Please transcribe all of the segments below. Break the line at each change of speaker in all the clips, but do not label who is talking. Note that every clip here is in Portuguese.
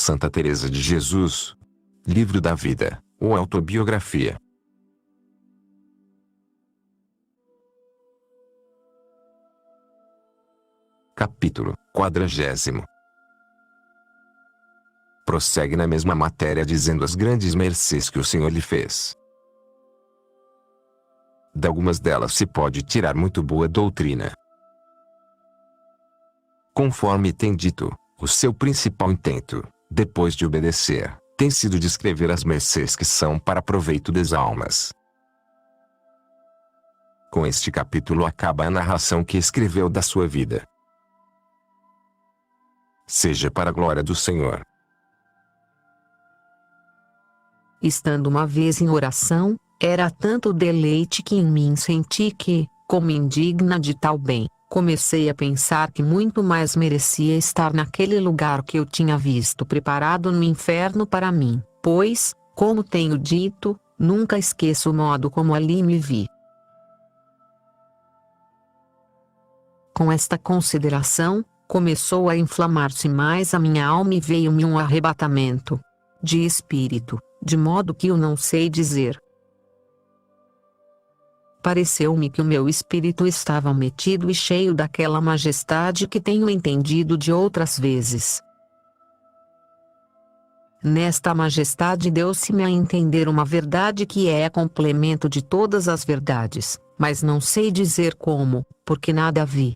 Santa Teresa de Jesus. Livro da Vida, ou Autobiografia. Capítulo 40. Prossegue na mesma matéria dizendo as grandes mercês que o Senhor lhe fez. De algumas delas se pode tirar muito boa doutrina. Conforme tem dito, o seu principal intento, depois de obedecer, tem sido descrever as mercês que são para proveito das almas. Com este capítulo acaba a narração que escreveu da sua vida. Seja para a glória do Senhor.
Estando uma vez em oração, era tanto o deleite que em mim senti que, como indigna de tal bem, comecei a pensar que muito mais merecia estar naquele lugar que eu tinha visto preparado no inferno para mim, pois, como tenho dito, nunca esqueço o modo como ali me vi. Com esta consideração, começou a inflamar-se mais a minha alma e veio-me um arrebatamento de espírito, de modo que eu não sei dizer. Pareceu-me que o meu espírito estava metido e cheio daquela majestade que tenho entendido de outras vezes. Nesta majestade deu-se-me a entender uma verdade que é complemento de todas as verdades, mas não sei dizer como, porque nada vi.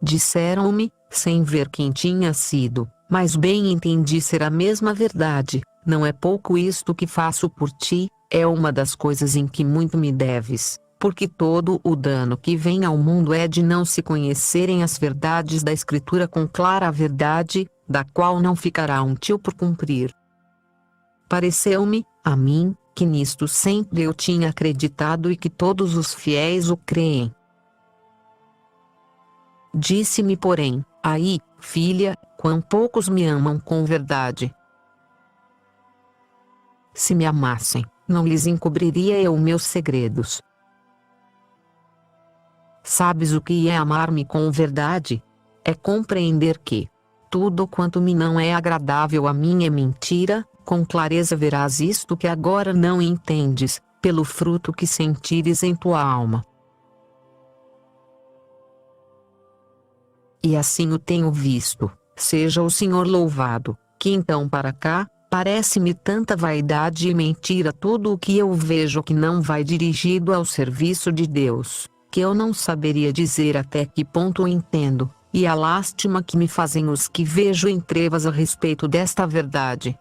Disseram-me, sem ver quem tinha sido, mas bem entendi ser a mesma verdade: não é pouco isto que faço por ti, é uma das coisas em que muito me deves, porque todo o dano que vem ao mundo é de não se conhecerem as verdades da Escritura com clara verdade, da qual não ficará um tio por cumprir. Pareceu-me, a mim, que nisto sempre eu tinha acreditado e que todos os fiéis o creem. Disse-me porém, aí, filha, quão poucos me amam com verdade. Se me amassem, não lhes encobriria eu meus segredos. Sabes o que é amar-me com verdade? É compreender que tudo quanto me não é agradável a mim é mentira. Com clareza verás isto que agora não entendes, pelo fruto que sentires em tua alma. E assim o tenho visto, seja o Senhor louvado, que então para cá, parece-me tanta vaidade e mentira tudo o que eu vejo que não vai dirigido ao serviço de Deus, que eu não saberia dizer até que ponto o entendo, e a lástima que me fazem os que vejo em trevas a respeito desta verdade.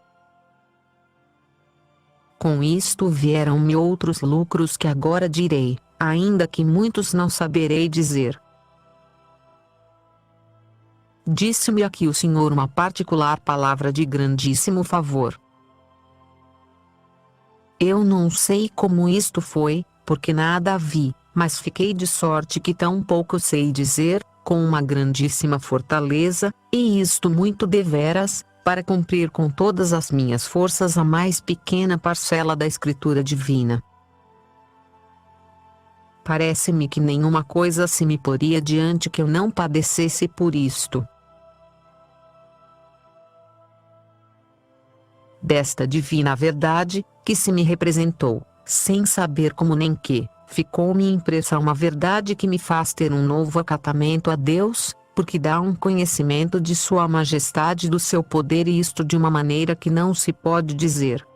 Com isto vieram-me outros lucros que agora direi, ainda que muitos não saberei dizer. Disse-me aqui o Senhor uma particular palavra de grandíssimo favor. Eu não sei como isto foi, porque nada vi, mas fiquei de sorte que tão pouco sei dizer, com uma grandíssima fortaleza, e isto muito deveras, para cumprir com todas as minhas forças a mais pequena parcela da Escritura divina. Parece-me que nenhuma coisa se me poria diante que eu não padecesse por isto. Desta divina verdade, que se me representou, sem saber como nem que, ficou-me impressa uma verdade que me faz ter um novo acatamento a Deus, porque dá um conhecimento de sua majestade e do seu poder, e isto de uma maneira que não se pode dizer.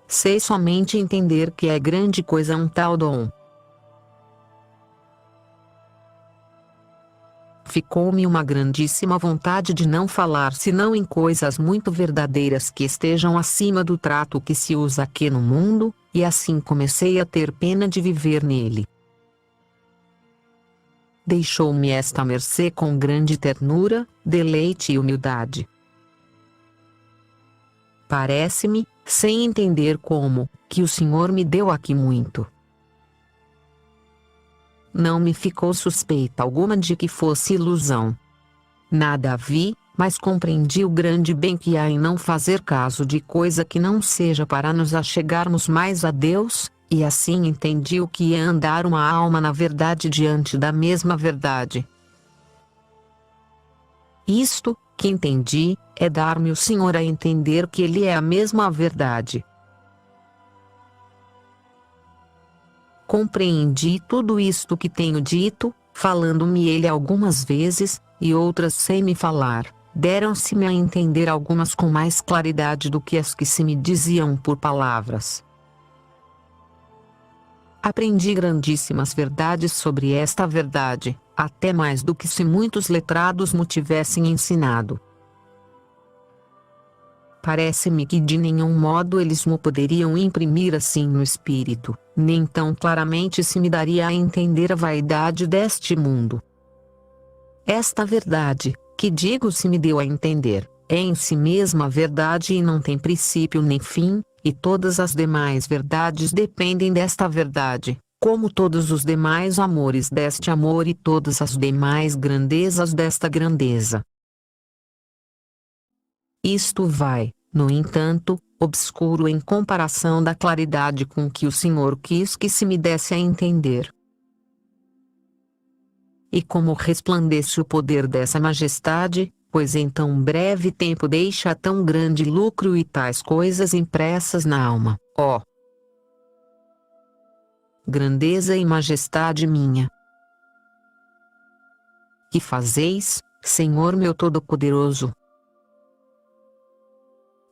Sei somente entender que é grande coisa um tal dom. Ficou-me uma grandíssima vontade de não falar senão em coisas muito verdadeiras que estejam acima do trato que se usa aqui no mundo, e assim comecei a ter pena de viver nele. Deixou-me esta mercê com grande ternura, deleite e humildade. Parece-me, sem entender como, que o Senhor me deu aqui muito. Não me ficou suspeita alguma de que fosse ilusão. Nada vi, mas compreendi o grande bem que há em não fazer caso de coisa que não seja para nos achegarmos mais a Deus, e assim entendi o que é andar uma alma na verdade diante da mesma verdade. Isto, que entendi, é dar-me o Senhor a entender que Ele é a mesma verdade. Compreendi tudo isto que tenho dito, falando-me Ele algumas vezes, e outras sem me falar. Deram-se-me a entender algumas com mais claridade do que as que se me diziam por palavras. Aprendi grandíssimas verdades sobre esta verdade, até mais do que se muitos letrados me tivessem ensinado. Parece-me que de nenhum modo eles me poderiam imprimir assim no espírito, nem tão claramente se me daria a entender a vaidade deste mundo. Esta verdade, que digo se me deu a entender, é em si mesma verdade e não tem princípio nem fim, e todas as demais verdades dependem desta verdade, como todos os demais amores deste amor e todas as demais grandezas desta grandeza. Isto vai, no entanto, obscuro em comparação da claridade com que o Senhor quis que se me desse a entender. E como resplandece o poder dessa majestade, pois em tão breve tempo deixa tão grande lucro e tais coisas impressas na alma, ó grandeza e majestade minha! Que fazeis, Senhor meu Todo-Poderoso?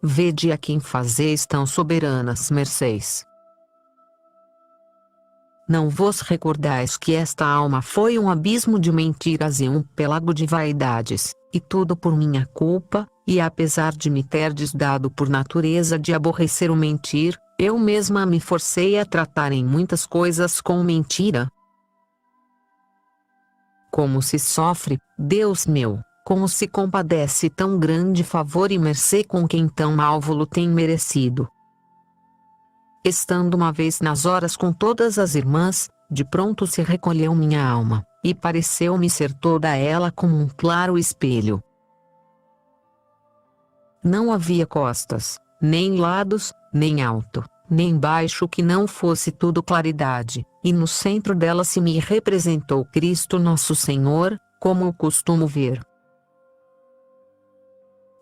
Vede a quem fazeis tão soberanas mercês. Não vos recordais que esta alma foi um abismo de mentiras e um pélago de vaidades, e tudo por minha culpa, e apesar de me terdes dado por natureza de aborrecer o mentir, eu mesma me forcei a tratar em muitas coisas com mentira? Como se sofre, Deus meu, como se compadece tão grande favor e mercê com quem tão mal vo-lo tem merecido. Estando uma vez nas horas com todas as irmãs, de pronto se recolheu minha alma, e pareceu-me ser toda ela como um claro espelho. Não havia costas, nem lados, nem alto, nem baixo que não fosse tudo claridade, e no centro dela se me representou Cristo Nosso Senhor, como eu costumo ver.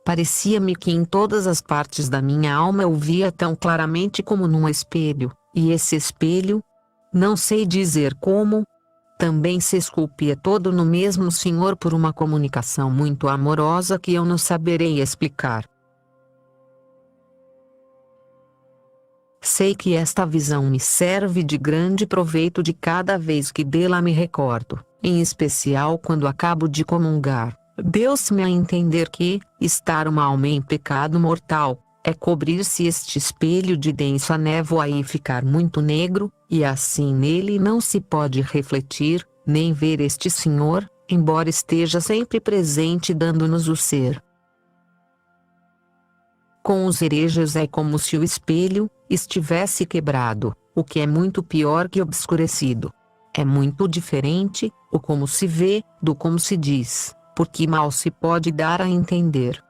Parecia-me que em todas as partes da minha alma eu via tão claramente como num espelho, e esse espelho, não sei dizer como, também se esculpia todo no mesmo Senhor por uma comunicação muito amorosa que eu não saberei explicar. Sei que esta visão me serve de grande proveito de cada vez que dela me recordo, em especial quando acabo de comungar. Deu-se-me a entender que, estar uma alma em pecado mortal, é cobrir-se este espelho de densa névoa e ficar muito negro, e assim nele não se pode refletir, nem ver este Senhor, embora esteja sempre presente dando-nos o ser. Com os hereges é como se o espelho estivesse quebrado, o que é muito pior que obscurecido. É muito diferente, o como se vê, do como se diz, porque mal se pode dar a entender.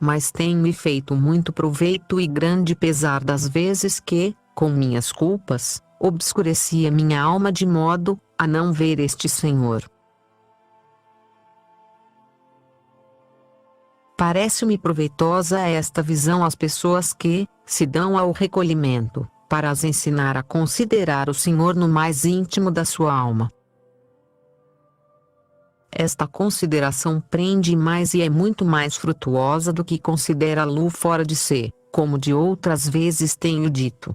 Mas tem-me feito muito proveito e grande pesar das vezes que, com minhas culpas, obscurecia minha alma de modo a não ver este Senhor. Parece-me proveitosa esta visão às pessoas que se dão ao recolhimento, para as ensinar a considerar o Senhor no mais íntimo da sua alma. Esta consideração prende mais e é muito mais frutuosa do que considera-lo fora de si, como de outras vezes tenho dito.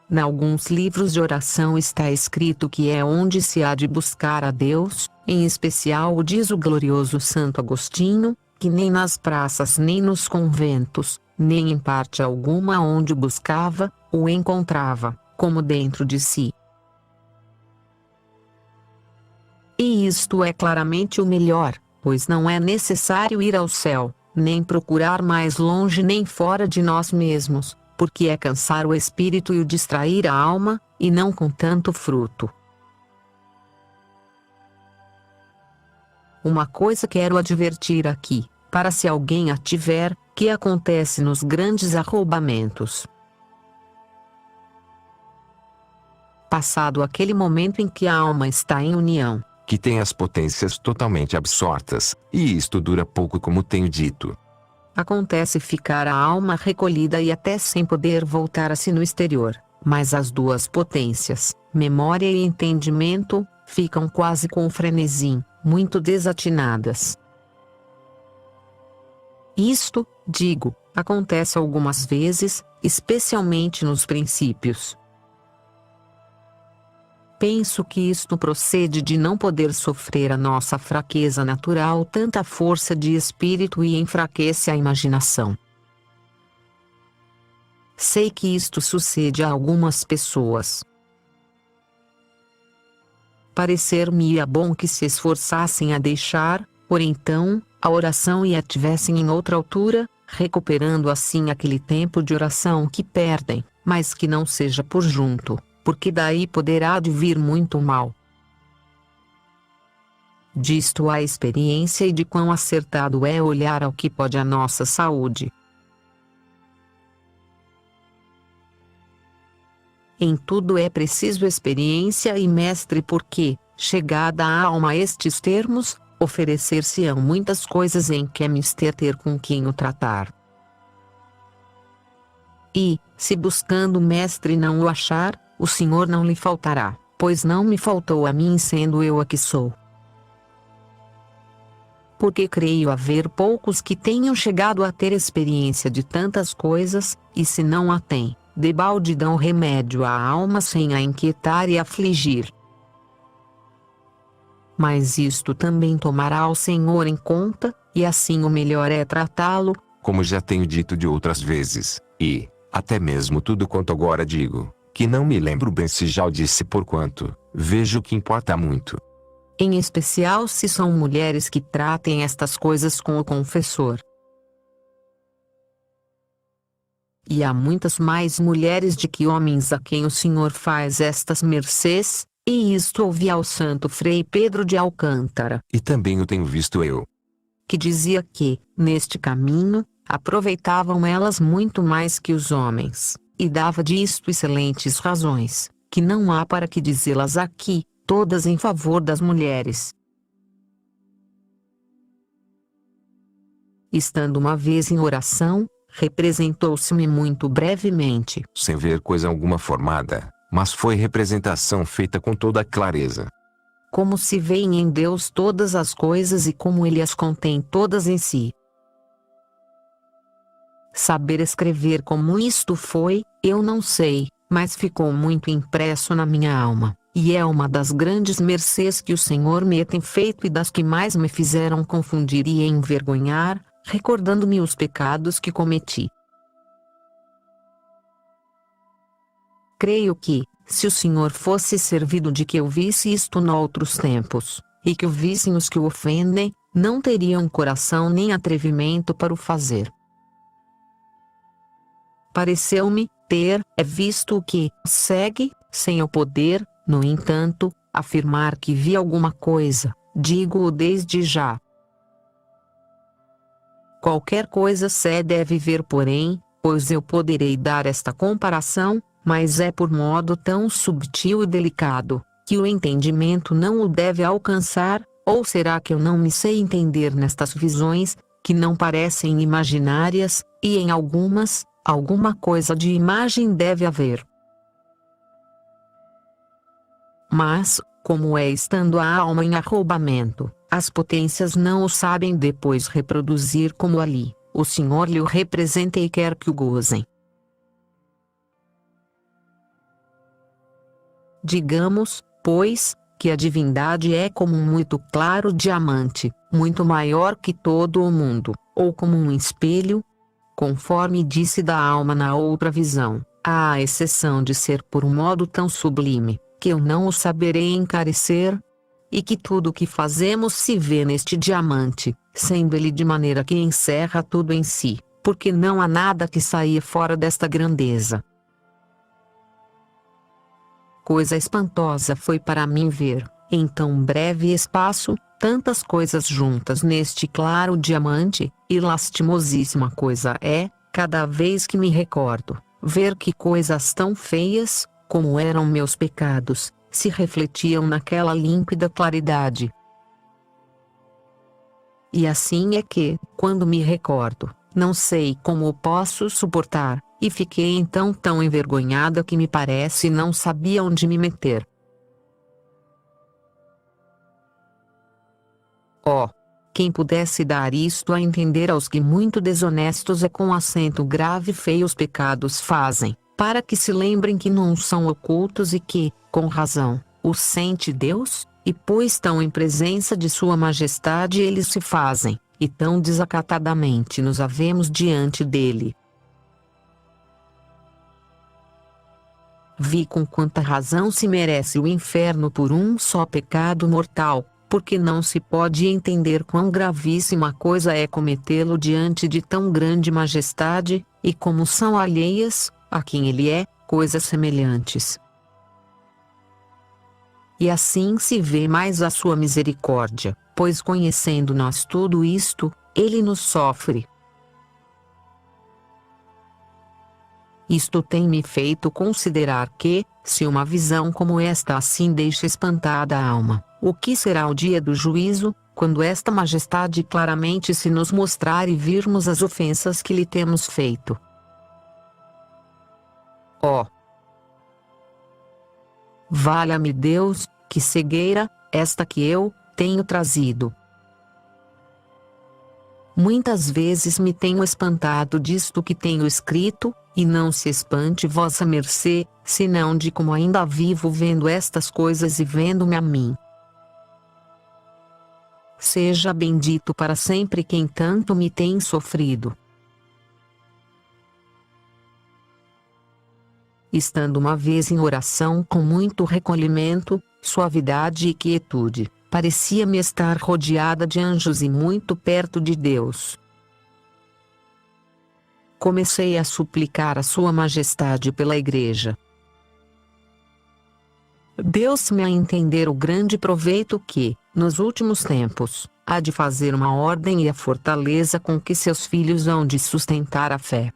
Em alguns livros de oração está escrito que é onde se há de buscar a Deus, em especial o diz o glorioso Santo Agostinho, que nem nas praças nem nos conventos, nem em parte alguma onde buscava, o encontrava, como dentro de si. E isto é claramente o melhor, pois não é necessário ir ao céu, nem procurar mais longe nem fora de nós mesmos, porque é cansar o espírito e o distrair a alma, e não com tanto fruto. Uma coisa quero advertir aqui, para se alguém a tiver, que acontece nos grandes arroubamentos. Passado aquele momento em que a alma está em união,
que tem as potências totalmente absortas, e isto dura pouco como tenho dito.
Acontece ficar a alma recolhida e até sem poder voltar a si no exterior, mas as duas potências, memória e entendimento, ficam quase com frenesi, muito desatinadas. Isto, digo, acontece algumas vezes, especialmente nos princípios. Penso que isto procede de não poder sofrer a nossa fraqueza natural tanta força de espírito e enfraquece a imaginação. Sei que isto sucede a algumas pessoas. Parecer-me-ia bom que se esforçassem a deixar, por então, a oração e a tivessem em outra altura, recuperando assim aquele tempo de oração que perdem, mas que não seja por junto, porque daí poderá advir muito mal. Disto há experiência e de quão acertado é olhar ao que pode a nossa saúde. Em tudo é preciso experiência e mestre porque, chegada a alma a estes termos, oferecer-se-ão muitas coisas em que é mister ter com quem o tratar. E, se buscando o mestre não o achar, o Senhor não lhe faltará, pois não me faltou a mim sendo eu a que sou. Porque creio haver poucos que tenham chegado a ter experiência de tantas coisas, e se não a têm, debalde dão remédio à alma sem a inquietar e afligir. Mas isto também tomará o Senhor em conta, e assim o melhor é tratá-lo,
Como já tenho dito de outras vezes, e, até mesmo tudo quanto agora digo, que não me lembro bem se já o disse porquanto, vejo que importa muito.
em especial se são mulheres que tratem estas coisas com o confessor. E há muitas mais mulheres de que homens a quem o Senhor faz estas mercês, e isto ouvi ao santo Frei Pedro de Alcântara,
E também o tenho visto eu.
que dizia que, neste caminho, aproveitavam elas muito mais que os homens, e dava disto excelentes razões, que não há para que dizê-las aqui, todas em favor das mulheres. Estando uma vez em oração, representou-se-me muito brevemente,
Sem ver coisa alguma formada, mas foi representação feita com toda a clareza.
como se veem em Deus todas as coisas e como Ele as contém todas em si. Saber escrever como isto foi, eu não sei, mas ficou muito impresso na minha alma, e é uma das grandes mercês que o Senhor me tem feito e das que mais me fizeram confundir e envergonhar, recordando-me os pecados que cometi. Creio que, se o Senhor fosse servido de que eu visse isto noutros tempos, e que o vissem os que o ofendem, não teriam coração nem atrevimento para o fazer. Pareceu-me ter visto o que segue, sem eu poder, no entanto, afirmar que vi alguma coisa, digo-o desde já. Qualquer coisa se deve ver porém, pois eu poderei dar esta comparação, mas é por modo tão subtil e delicado, que o entendimento não o deve alcançar, ou será que eu não me sei entender nestas visões, que não parecem imaginárias, e em algumas, alguma coisa de imagem deve haver. Mas, como é estando a alma em arroubamento, as potências não o sabem depois reproduzir como ali, o Senhor lhe o representa e quer que o gozem. Digamos, pois, que a divindade é como um muito claro diamante, muito maior que todo o mundo, ou como um espelho, conforme disse da alma na outra visão, à exceção de ser por um modo tão sublime, que eu não o saberei encarecer, e que tudo o que fazemos se vê neste diamante, sendo ele de maneira que encerra tudo em si, porque não há nada que saia fora desta grandeza. Coisa espantosa foi para mim ver, em tão breve espaço, tantas coisas juntas neste claro diamante, e lastimosíssima coisa é, cada vez que me recordo, ver que coisas tão feias, como eram meus pecados, se refletiam naquela límpida claridade. E assim é que, quando me recordo, não sei como o posso suportar, e fiquei então tão envergonhada que me parece não sabia onde me meter. Oh! Quem pudesse dar isto a entender aos que muito desonestos e com acento grave feios pecados fazem, para que se lembrem que não são ocultos e que, com razão, os sente Deus, e pois estão em presença de sua majestade eles se fazem, e tão desacatadamente nos havemos diante dele. Vi com quanta razão se merece o inferno por um só pecado mortal, porque não se pode entender quão gravíssima coisa é cometê-lo diante de tão grande majestade, e como são alheias, a quem ele é, coisas semelhantes. E assim se vê mais a sua misericórdia, pois conhecendo nós tudo isto, ele nos sofre. Isto tem me feito considerar que, se uma visão como esta assim deixa espantada a alma, o que será o dia do juízo, quando esta majestade claramente se nos mostrar e virmos as ofensas que lhe temos feito? Oh! Valha-me Deus, que cegueira, esta que eu tenho trazido. Muitas vezes me tenho espantado disto que tenho escrito, e não se espante vossa mercê, senão de como ainda vivo vendo estas coisas e vendo-me a mim. Seja bendito para sempre quem tanto me tem sofrido. Estando uma vez em oração com muito recolhimento, suavidade e quietude, parecia-me estar rodeada de anjos e muito perto de Deus. Comecei a suplicar a Sua Majestade pela Igreja. Deu-se-me a entender o grande proveito que, nos últimos tempos, há de fazer uma ordem e a fortaleza com que seus filhos hão de sustentar a fé.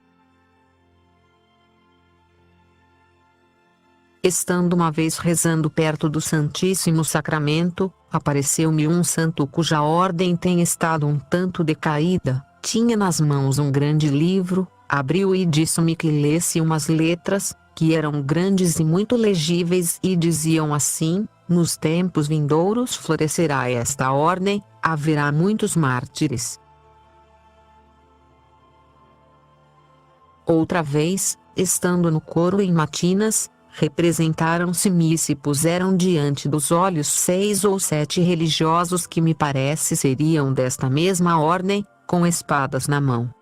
Estando uma vez rezando perto do Santíssimo Sacramento, apareceu-me um santo cuja ordem tem estado um tanto decaída, tinha nas mãos um grande livro, abriu e disse-me que lesse umas letras, que eram grandes e muito legíveis e diziam assim: nos tempos vindouros florescerá esta ordem, haverá muitos mártires. Outra vez, estando no coro em matinas, representaram-se-me e se puseram diante dos olhos 6 ou 7 religiosos que me parece seriam desta mesma ordem, com espadas na mão.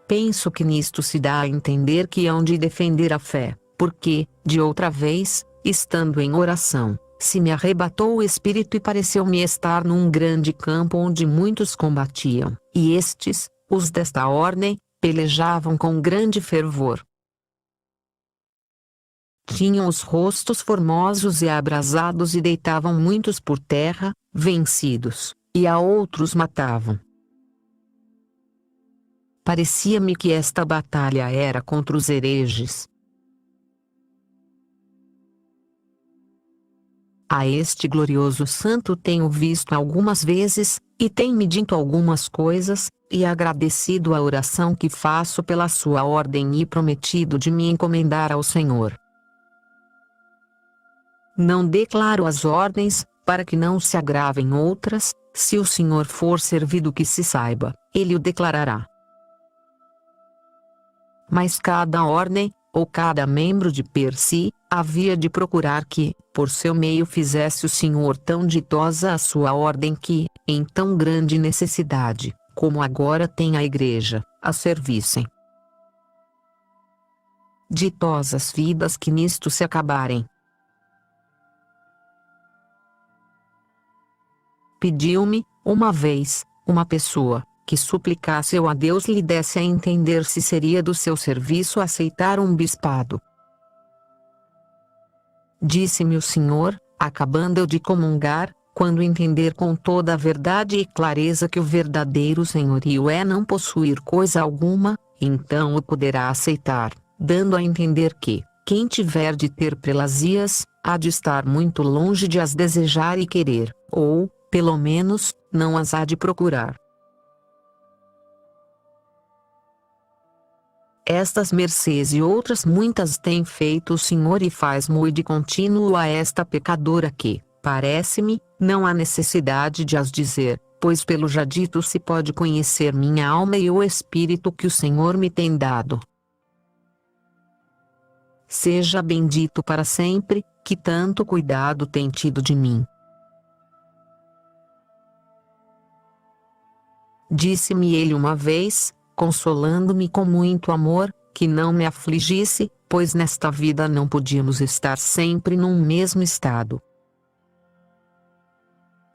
Penso que nisto se dá a entender que hão de defender a fé, porque, de outra vez, estando em oração, se me arrebatou o espírito e pareceu-me estar num grande campo onde muitos combatiam, e estes, os desta ordem, pelejavam com grande fervor. Tinham os rostos formosos e abrasados e deitavam muitos por terra, vencidos, e a outros matavam. Parecia-me que esta batalha era contra os hereges. A este glorioso santo tenho visto algumas vezes, e tem-me dito algumas coisas, e agradecido a oração que faço pela sua ordem e prometido de me encomendar ao Senhor. Não declaro as ordens, para que não se agravem outras, se o Senhor for servido que se saiba, ele o declarará. Mas cada ordem, ou cada membro de per si, havia de procurar que, por seu meio fizesse o Senhor tão ditosa a sua ordem que, em tão grande necessidade, como agora tem a Igreja, a servissem. Ditosas vidas que nisto se acabarem. Pediu-me, uma vez, uma pessoa, que suplicasse eu a Deus lhe desse a entender se seria do seu serviço aceitar um bispado. Disse-me o Senhor, acabando eu de comungar, quando entender com toda a verdade e clareza que o verdadeiro senhorio é não possuir coisa alguma, então o poderá aceitar, dando a entender que, quem tiver de ter prelazias, há de estar muito longe de as desejar e querer, ou, pelo menos, não as há de procurar. Estas mercês e outras muitas tem feito o Senhor e faz-mo de contínuo a esta pecadora que, parece-me, não há necessidade de as dizer, pois pelo já dito se pode conhecer minha alma e o espírito que o Senhor me tem dado. Seja bendito para sempre, que tanto cuidado tem tido de mim. Disse-me ele uma vez, consolando-me com muito amor, que não me afligisse, pois nesta vida não podíamos estar sempre num mesmo estado.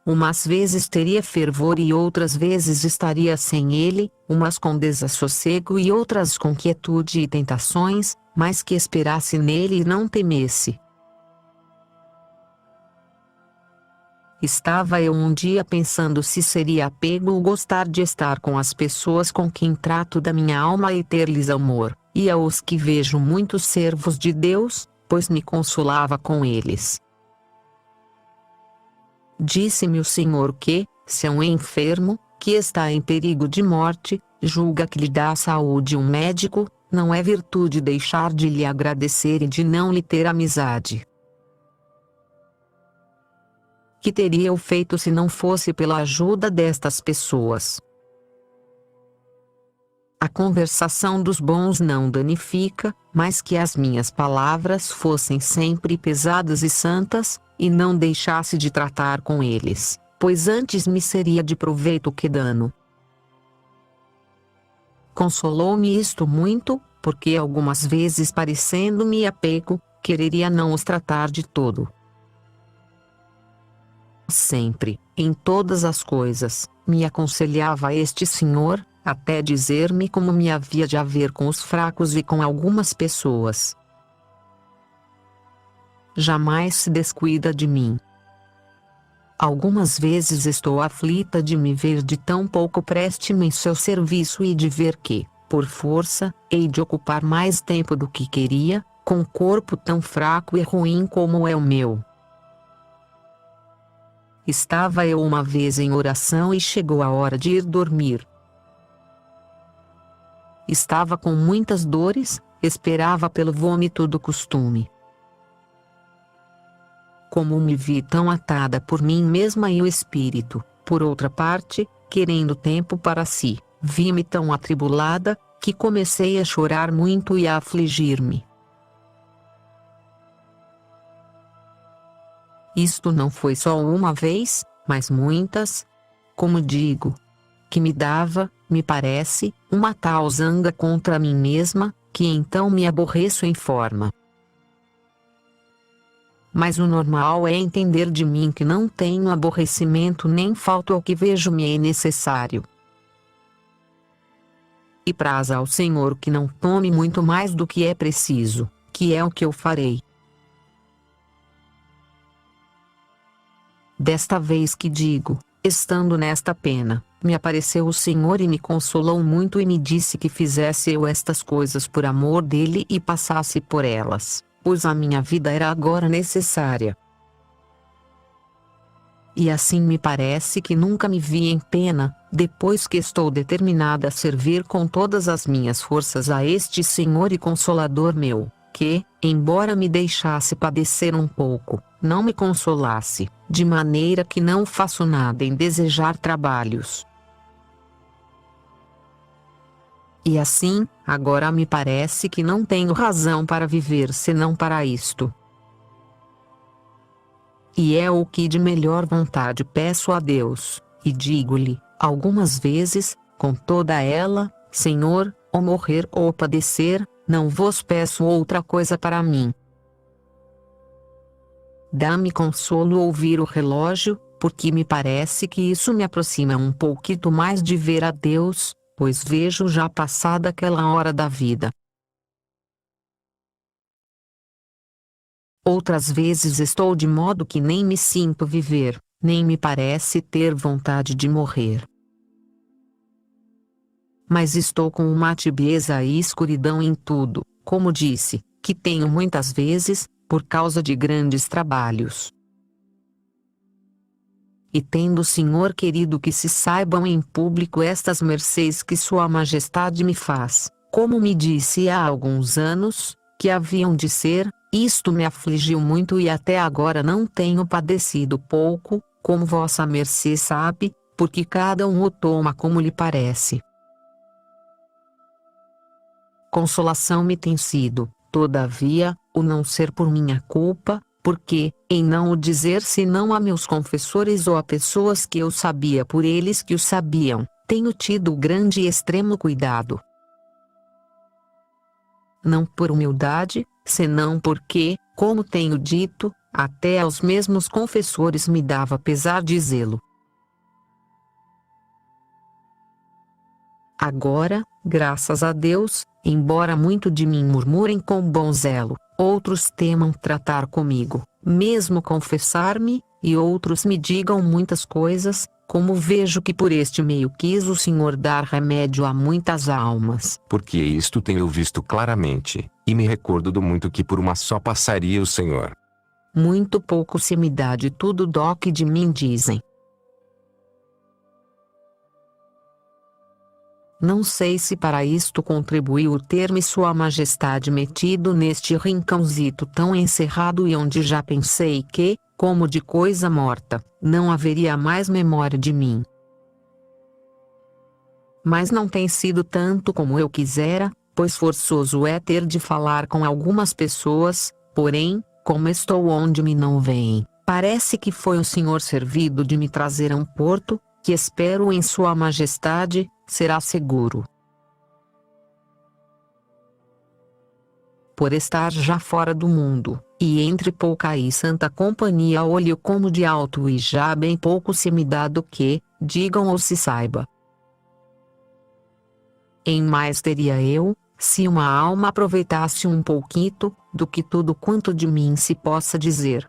Umas vezes teria fervor e outras vezes estaria sem ele, umas com desassossego e outras com quietude e tentações, mas que esperasse nele e não temesse. Estava eu um dia pensando se seria apego ou gostar de estar com as pessoas com quem trato da minha alma e ter-lhes amor, e aos que vejo muitos servos de Deus, pois me consolava com eles. Disse-me o Senhor que, se um enfermo, que está em perigo de morte, julga que lhe dá saúde um médico, não é virtude deixar de lhe agradecer e de não lhe ter amizade. Que teria eu feito se não fosse pela ajuda destas pessoas? A conversação dos bons não danifica, mas que as minhas palavras fossem sempre pesadas e santas, e não deixasse de tratar com eles, pois antes me seria de proveito que dano. Consolou-me isto muito, porque algumas vezes parecendo-me apego, quereria não os tratar de todo. Sempre, em todas as coisas, me aconselhava este senhor, até dizer-me como me havia de haver com os fracos e com algumas pessoas. Jamais se descuida de mim. Algumas vezes estou aflita de me ver de tão pouco préstimo em seu serviço e de ver que, por força, hei de ocupar mais tempo do que queria, com corpo tão fraco e ruim como é o meu. Estava eu uma vez em oração e chegou a hora de ir dormir. Estava com muitas dores, esperava pelo vômito do costume. Como me vi tão atada por mim mesma e o espírito, por outra parte, querendo tempo para si, vi-me tão atribulada, que comecei a chorar muito e a afligir-me. Isto não foi só uma vez, mas muitas, como digo, que me dava, me parece, uma tal zanga contra mim mesma, que então me aborreço em forma. Mas o normal é entender de mim que não tenho aborrecimento nem falto ao que vejo-me é necessário. E praza ao Senhor que não tome muito mais do que é preciso, que é o que eu farei. Desta vez que digo, estando nesta pena, me apareceu o Senhor e me consolou muito e me disse que fizesse eu estas coisas por amor dele e passasse por elas, pois a minha vida era agora necessária. E assim me parece que nunca me vi em pena, depois que estou determinada a servir com todas as minhas forças a este Senhor e Consolador meu, que, embora me deixasse padecer um pouco, não me consolasse, de maneira que não faço nada em desejar trabalhos. E assim, agora me parece que não tenho razão para viver senão para isto. E é o que de melhor vontade peço a Deus, e digo-lhe, algumas vezes, com toda ela, Senhor, ou morrer ou padecer, não vos peço outra coisa para mim. Dá-me consolo ouvir o relógio, porque me parece que isso me aproxima um pouquinho mais de ver a Deus, pois vejo já passada aquela hora da vida. Outras vezes estou de modo que nem me sinto viver, nem me parece ter vontade de morrer. Mas estou com uma tibieza e escuridão em tudo, como disse, que tenho muitas vezes, por causa de grandes trabalhos. E tendo o Senhor querido que se saibam em público estas mercês que Sua Majestade me faz, como me disse há alguns anos, que haviam de ser, isto me afligiu muito e até agora não tenho padecido pouco, como vossa mercê sabe, porque cada um o toma como lhe parece. Consolação me tem sido, todavia, o não ser por minha culpa, porque, em não o dizer senão a meus confessores ou a pessoas que eu sabia por eles que o sabiam, tenho tido grande e extremo cuidado. Não por humildade, senão porque, como tenho dito, até aos mesmos confessores me dava pesar dizê-lo. Agora, graças a Deus, embora muito de mim murmurem com bom zelo, outros temam tratar comigo, mesmo confessar-me, e outros me digam muitas coisas, como vejo que por este meio quis o Senhor dar remédio a muitas almas.
Porque isto tenho visto claramente, e me recordo do muito que por uma só passaria o Senhor.
Muito pouco se me dá de tudo do que de mim dizem. Não sei se para isto contribuiu o ter-me Sua Majestade metido neste rincãozito tão encerrado e onde já pensei que, como de coisa morta, não haveria mais memória de mim. Mas não tem sido tanto como eu quisera, pois forçoso é ter de falar com algumas pessoas, porém, como estou onde me não veem, parece que foi o Senhor servido de me trazer a um porto, que espero em Sua Majestade, será seguro. Por estar já fora do mundo, e entre pouca e santa companhia olho como de alto e já bem pouco se me dá do que, digam ou se saiba. Em mais teria eu, se uma alma aproveitasse um pouquinho, do que tudo quanto de mim se possa dizer.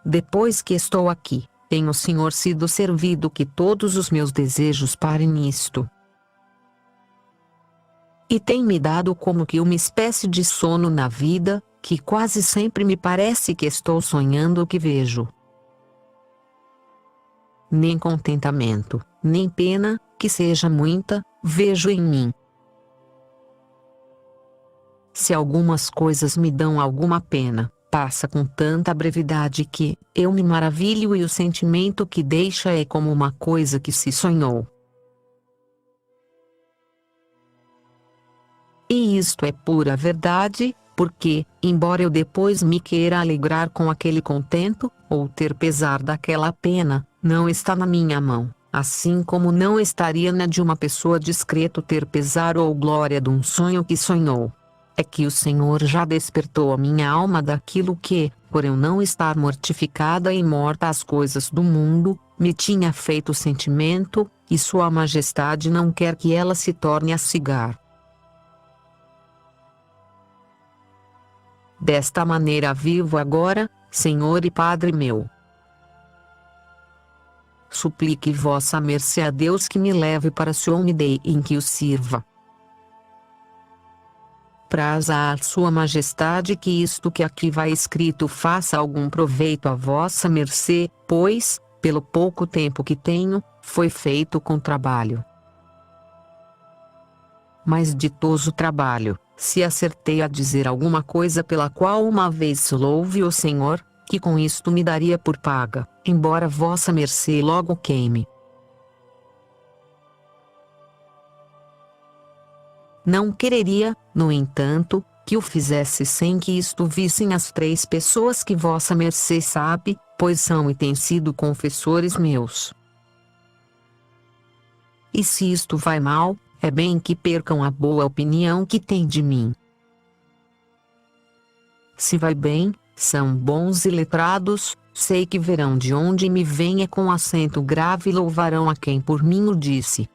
Depois que estou aqui, tem o Senhor sido servido que todos os meus desejos parem nisto. E tem-me dado como que uma espécie de sono na vida, que quase sempre me parece que estou sonhando o que vejo. Nem contentamento, nem pena, que seja muita, vejo em mim. Se algumas coisas me dão alguma pena, passa com tanta brevidade que eu me maravilho e o sentimento que deixa é como uma coisa que se sonhou. E isto é pura verdade, porque, embora eu depois me queira alegrar com aquele contento, ou ter pesar daquela pena, não está na minha mão, assim como não estaria na de uma pessoa discreto ter pesar ou glória de um sonho que sonhou. É que o Senhor já despertou a minha alma daquilo que, por eu não estar mortificada e morta às coisas do mundo, me tinha feito sentimento, e Sua Majestade não quer que ela se torne a cigar. Desta maneira vivo agora, Senhor e Padre meu. Suplique vossa mercê a Deus que me leve para Soomidei em que o sirva. Praza a Sua Majestade que isto que aqui vai escrito faça algum proveito a vossa mercê, pois, pelo pouco tempo que tenho, foi feito com trabalho. Mas ditoso trabalho, se acertei a dizer alguma coisa pela qual uma vez louve o Senhor, que com isto me daria por paga, embora vossa mercê logo queime. Não quereria, no entanto, que o fizesse sem que isto vissem as 3 pessoas que vossa mercê sabe, pois são e têm sido confessores meus. E se isto vai mal, é bem que percam a boa opinião que têm de mim. Se vai bem, são bons e letrados, sei que verão de onde me venha com acento grave e louvarão a quem por mim o disse.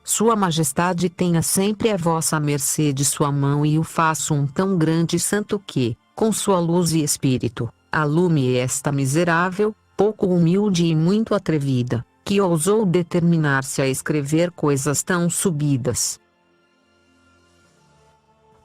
Sua Majestade tenha sempre a vossa mercê de sua mão e o faça um tão grande santo que, com sua luz e espírito, alume esta miserável, pouco humilde e muito atrevida, que ousou determinar-se a escrever coisas tão subidas.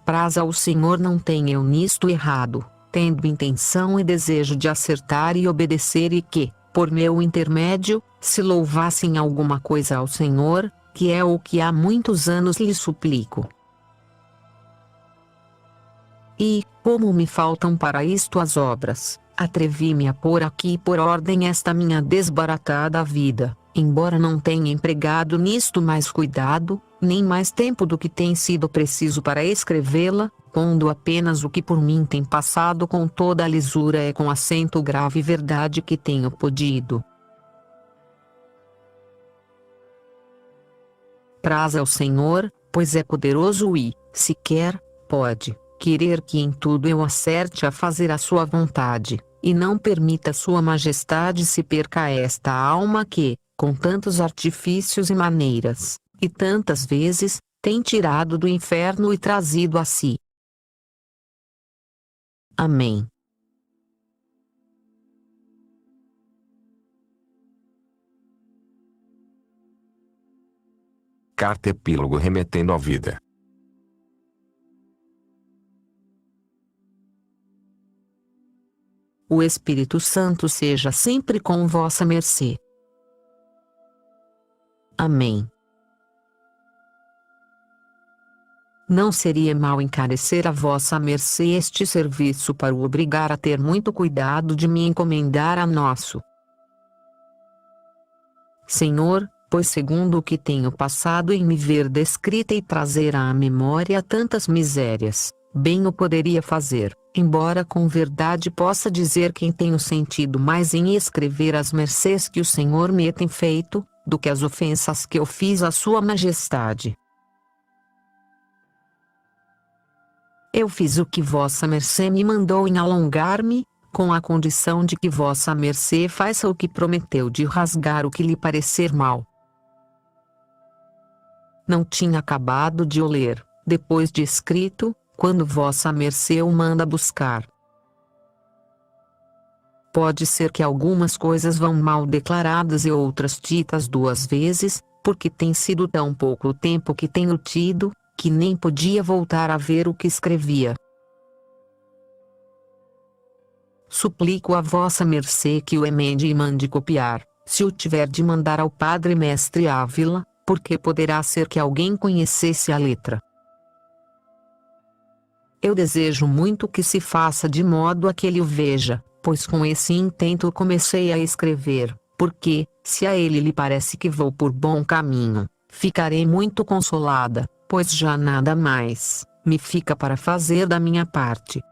Praza ao Senhor, não tenha eu nisto errado, tendo intenção e desejo de acertar e obedecer, e que, por meu intermédio, se louvasse em alguma coisa ao Senhor, que é o que há muitos anos lhe suplico. E, como me faltam para isto as obras, atrevi-me a pôr aqui por ordem esta minha desbaratada vida, embora não tenha empregado nisto mais cuidado, nem mais tempo do que tem sido preciso para escrevê-la, pondo apenas o que por mim tem passado com toda a lisura e com acento grave e verdade que tenho podido. Praza ao Senhor, pois é poderoso e, se quer, pode, querer que em tudo eu acerte a fazer a sua vontade, e não permita sua majestade se perca esta alma que, com tantos artifícios e maneiras, e tantas vezes, tem tirado do inferno e trazido a si. Amém.
Carta Epílogo remetendo à vida.
O Espírito Santo seja sempre com vossa mercê. Amém. Não seria mal encarecer a vossa mercê este serviço para o obrigar a ter muito cuidado de me encomendar a nosso Senhor, pois segundo o que tenho passado em me ver descrita e trazer à memória tantas misérias, bem o poderia fazer, embora com verdade possa dizer quem tenho sentido mais em escrever as mercês que o Senhor me tem feito, do que as ofensas que eu fiz à sua majestade. Eu fiz o que vossa mercê me mandou em alongar-me, com a condição de que vossa mercê faça o que prometeu de rasgar o que lhe parecer mal. Não tinha acabado de o ler, depois de escrito, quando vossa mercê o manda buscar. Pode ser que algumas coisas vão mal declaradas e outras ditas duas vezes, porque tem sido tão pouco o tempo que tenho tido, que nem podia voltar a ver o que escrevia. Suplico a vossa mercê que o emende e mande copiar, se o tiver de mandar ao padre mestre Ávila, porque poderá ser que alguém conhecesse a letra. Eu desejo muito que se faça de modo a que ele o veja, pois com esse intento comecei a escrever, porque, se a ele lhe parece que vou por bom caminho, ficarei muito consolada, pois já nada mais me fica para fazer da minha parte.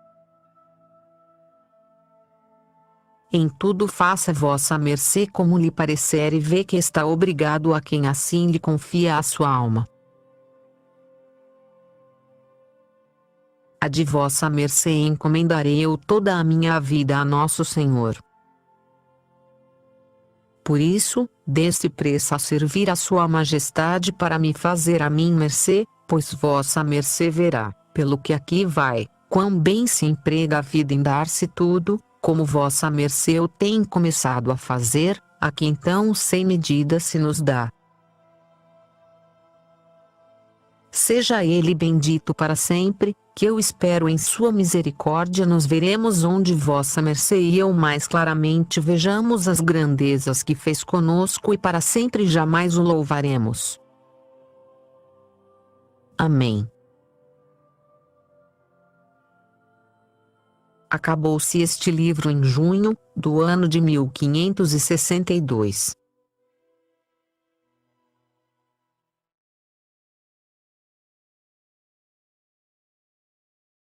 Em tudo faça vossa mercê como lhe parecer e vê que está obrigado a quem assim lhe confia a sua alma. A de vossa mercê encomendarei eu toda a minha vida a nosso Senhor. Por isso, dê-se pressa a servir a sua majestade para me fazer a mim mercê, pois vossa mercê verá, pelo que aqui vai, quão bem se emprega a vida em dar-se tudo, como vossa mercê o tem começado a fazer, a que então sem medida se nos dá. Seja ele bendito para sempre, que eu espero em sua misericórdia nos veremos onde vossa mercê e eu mais claramente vejamos as grandezas que fez conosco e para sempre jamais o louvaremos. Amém. Acabou-se este livro em junho, do ano de 1562.